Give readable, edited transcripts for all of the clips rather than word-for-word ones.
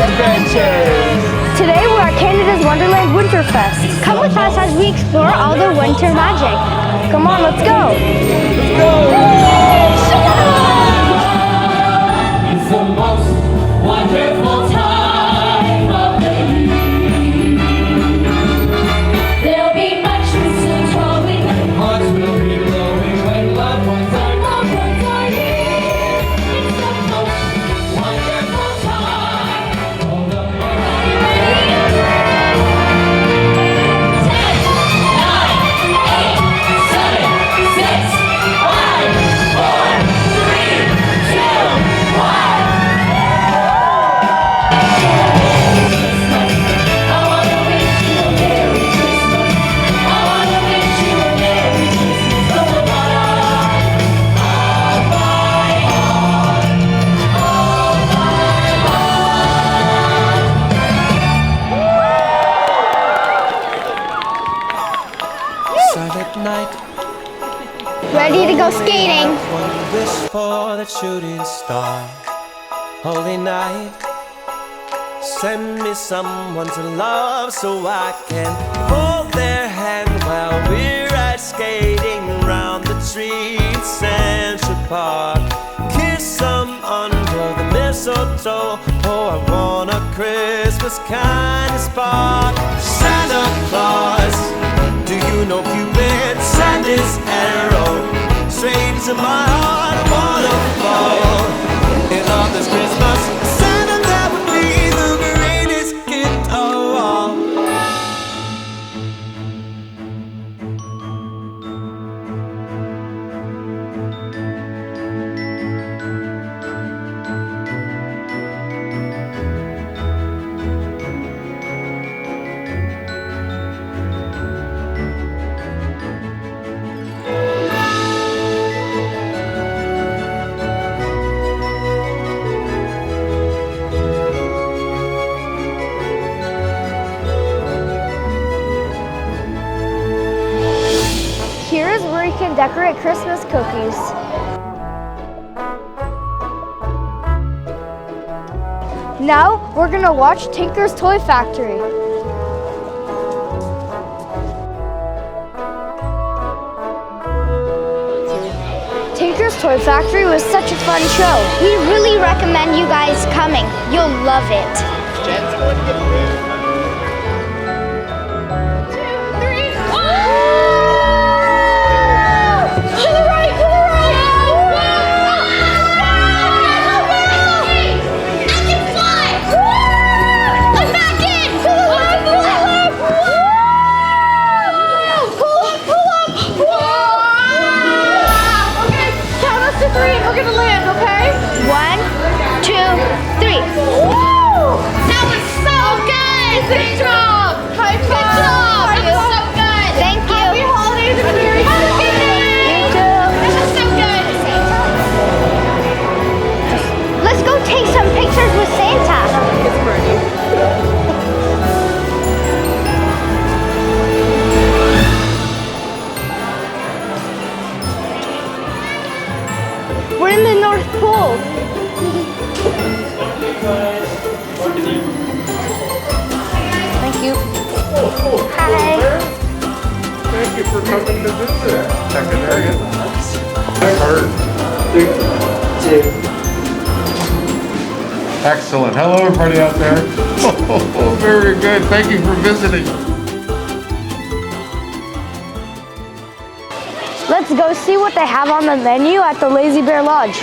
adventures! Today we're at Canada's Wonderland Winterfest. Come with us as we explore all the winter magic. Come on, let's go! Let's go! It's the most wonderful time of the year. There'll be much mistletoeing, and hearts will be glowing when loved ones are here. It's the most wonderful time of the year. 10, 9, 8, 7, 6, 5, 4, 3, 2, 1. Silent night, Ready to go skating? one wish for the shooting star. Holy night, send me someone to love so I can hold their hand while we're ice skating round the trees in Central Park. Kiss them under the mistletoe. Oh, I want a Christmas kind of spark. Santa Claus, do you know Cupid sent his arrow straight to my heart? I wanna fall in love this Christmas. Santa, that would be the greatest gift of all. Here is where you can decorate Christmas cookies. Now we're gonna watch Tinker's Toy Factory. Tinker's Toy Factory was such a fun show. We really recommend you guys coming. You'll love it. We're gonna land, okay? 1, 2, 3. That was so good! Good job! High five! Good job! That was so good! Thank you. Happy holidays and Merry Christmas! You too. That was so good! Let's go take some pictures with Santa. We're in the North Pole. Thank you. Hi. Thank you for coming to visit. Second area. Excellent. Hello, everybody out there. Oh, very good. Thank you for visiting. Let's go see what they have on the menu at the Lazy Bear Lodge.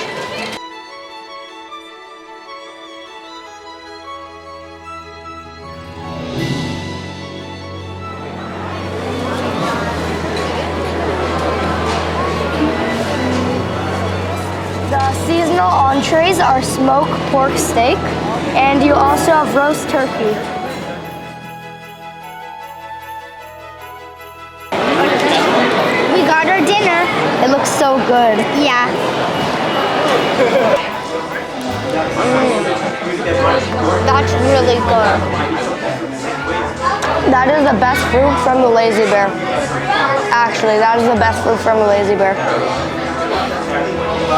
The seasonal entrees are smoked pork steak, and you also have roast turkey. We got our dinner. It looks so good. Yeah. That's really good. That is the best food from the Lazy Bear. Actually, that is the best food from the Lazy Bear.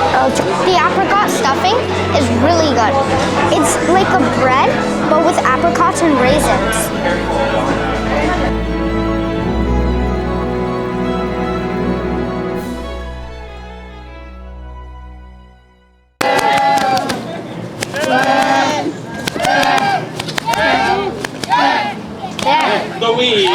The apricot stuffing is really good. It's like a bread, but with apricots and raisins. Louise,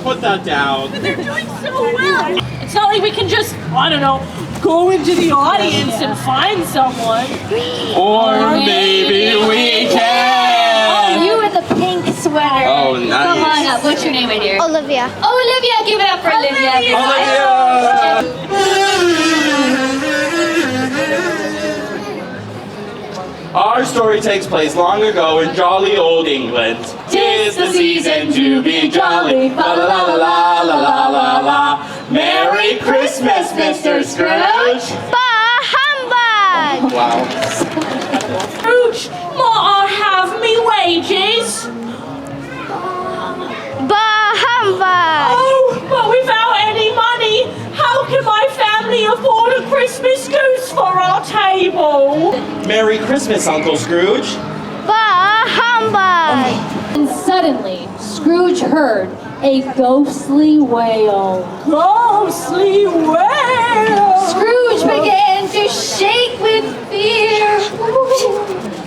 put that down. They're doing so well. It's not like we can just, I don't know, go into the audience and find someone. Or maybe we can. You with the pink sweater. Oh, nice. Come on up. What's your name, my dear? Olivia. Oh, Olivia. Give it up for Olivia. Our story takes place long ago in jolly old England. 'Tis the season to be jolly. La la la la la la la la. Merry Christmas, Mr. Scrooge. Bah humbug! Wow. Scrooge, might I have me wages? Bah humbug! Oh, but without any money, how can my family afford a Christmas goose for our table? Merry Christmas, Uncle Scrooge. Bah humbug! And suddenly, Scrooge heard a ghostly wail. Ghostly wail! Scrooge began to shake with fear.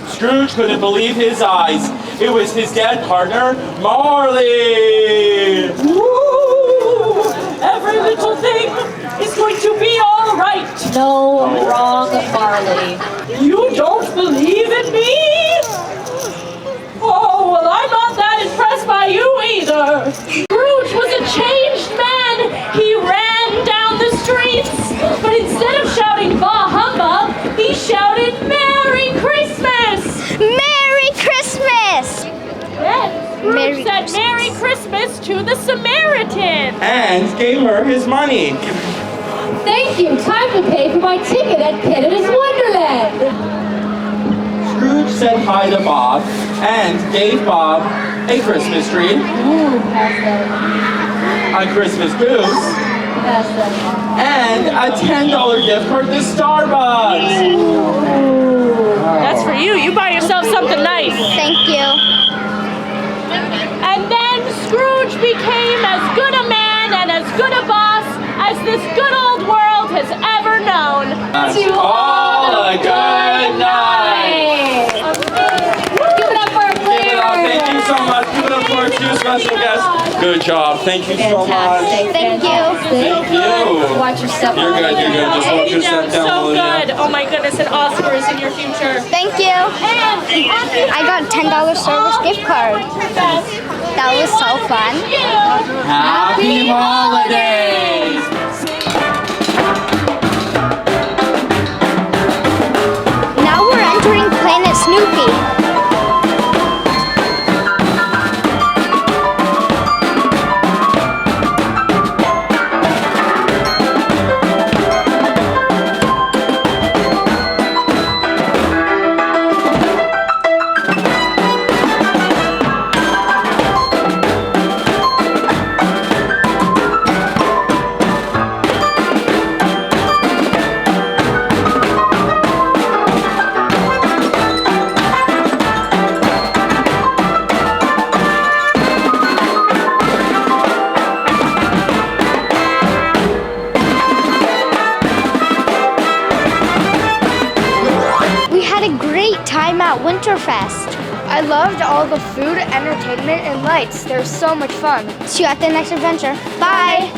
Scrooge couldn't believe his eyes. It was his dead partner, Marley. Ooh, every little thing is going to be all right. No, wrong, Marley. You don't believe in me? Oh, well, I'm not that impressed by you either. Scrooge was a changed man. He ran down the streets, but instead of shouting bah humbug, he shouted Merry Christmas. Merry Christmas! Then Merry Scrooge said Merry Christmas to the Samaritan. And gave her his money. Thank you. Time to pay for my ticket at Canada's Wonderland. Scrooge said hi to Bob and gave Bob a Christmas tree, Ooh, pass that. a Christmas goose, Pass that. and a $10 gift card to Starbucks. That's for you. You buy yourself something nice. Thank you. And then Scrooge became as good a man and as good a boss as this good old world has ever known. To all a good night. Give it up for our Give it players. up. Thank you so much. Give it up for our two special guests. Good job. Thank you so much. Thank you. Thank you. Watch your step. You're good. You're good. Just watch your step down, So Olivia. good. Oh my goodness, an Oscar is in your future. Thank you. And I got a $10 Starbucks gift card. That was so fun. Happy holidays. Now we're entering Planet Snoopy. At Winterfest. I loved all the food, entertainment, and lights. They're so much fun. See you at the next adventure. Bye.